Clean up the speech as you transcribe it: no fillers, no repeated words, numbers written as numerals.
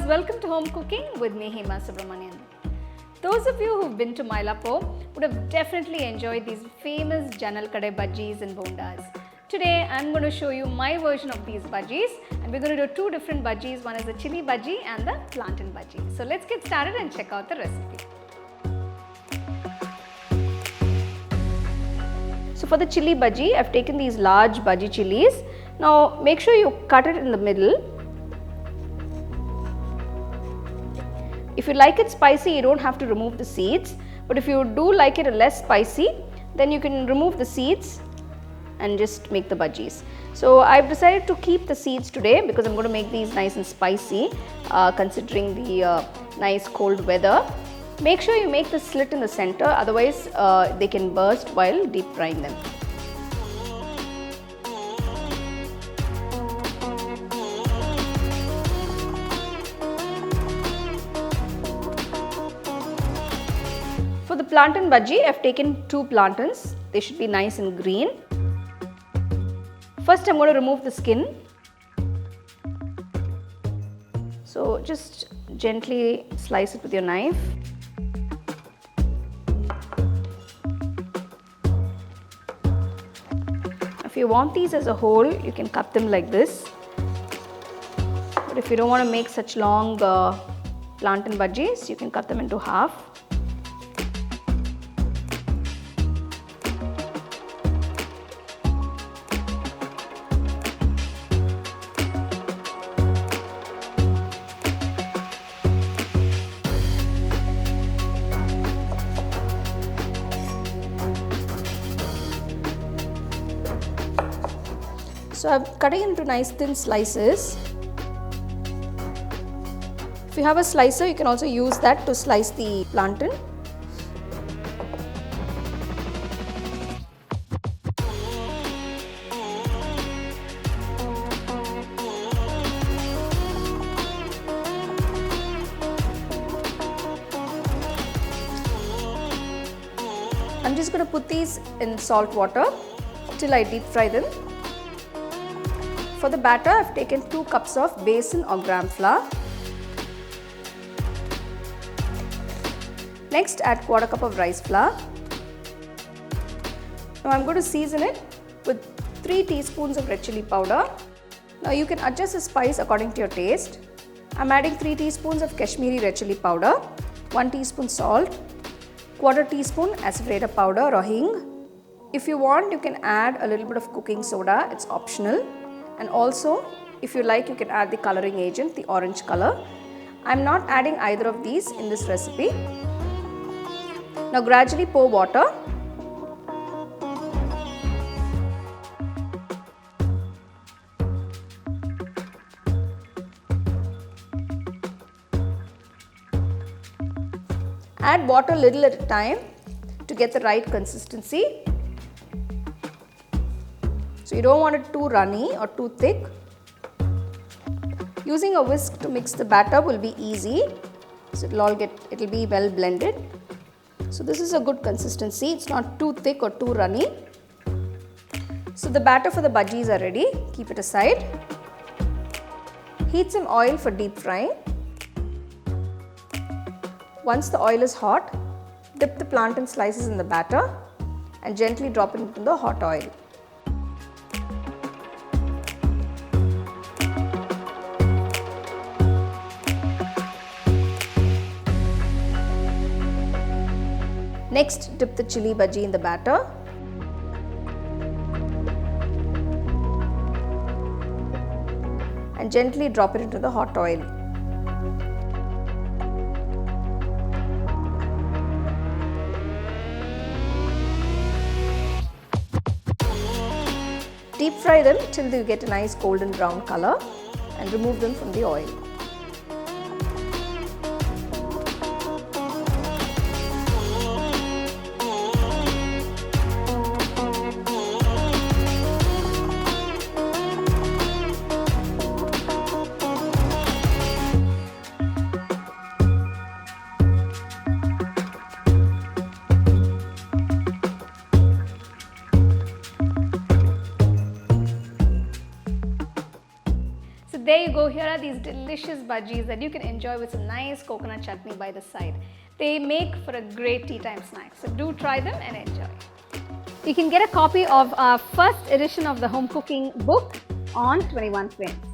Welcome to Home Cooking with me, Hema Subramanian. Those of you who've been to Mylapore would have definitely enjoyed these famous Jannal Kadai Bajjis and bondas. Today, I'm going to show you my version of these bajjis, and we're going to do two different bajjis. One is the chili bajji and the plantain bajji. So let's get started and check out the recipe. So for the chili bajji, I've taken these large bajji chilies. Now make sure you cut it in the middle. If you like it spicy, you don't have to remove the seeds, but if you do like it less spicy, then you can remove the seeds and just make the bajjis. So I've decided to keep the seeds today because I'm going to make these nice and spicy considering the nice cold weather. Make sure you make the slit in the center, otherwise they can burst while deep frying them. For the plantain bajji, I've taken 2 plantains. They should be nice and green. First, I'm going to remove the skin. So just gently slice it with your knife. If you want these as a whole, you can cut them like this. But if you don't want to make such long plantain bajjis, you can cut them into half. So I'm cutting into nice thin slices. If you have a slicer, you can also use that to slice the plantain. I'm just going to put these in salt water till I deep fry them. For the batter, I've taken 2 cups of besan or gram flour. Next, add 1/4 cup of rice flour. Now I'm going to season it with 3 teaspoons of red chilli powder. Now you can adjust the spice according to your taste. I'm adding 3 teaspoons of Kashmiri red chilli powder, 1 teaspoon salt, 1/4 teaspoon Asafoetida powder or hing. If you want, you can add a little bit of cooking soda, it's optional. And also, if you like, you can add the coloring agent, the orange color. I'm not adding either of these in this recipe. Now gradually pour water. Add water little at a time to get the right consistency. So you don't want it too runny or too thick. Using a whisk to mix the batter will be easy. So it'll be well blended. So this is a good consistency. It's not too thick or too runny. So the batter for the bajjis are ready. Keep it aside. Heat some oil for deep frying. Once the oil is hot, dip the plantain slices in the batter and gently drop it into the hot oil. Next, dip the chili bajji in the batter. And gently drop it into the hot oil. deep fry them till you get a nice golden brown color and remove them from the oil. So there you go, here are these delicious bhajis that you can enjoy with some nice coconut chutney by the side. They make for a great tea time snack, so do try them and enjoy. You can get a copy of our first edition of the home cooking book on 21 Frames.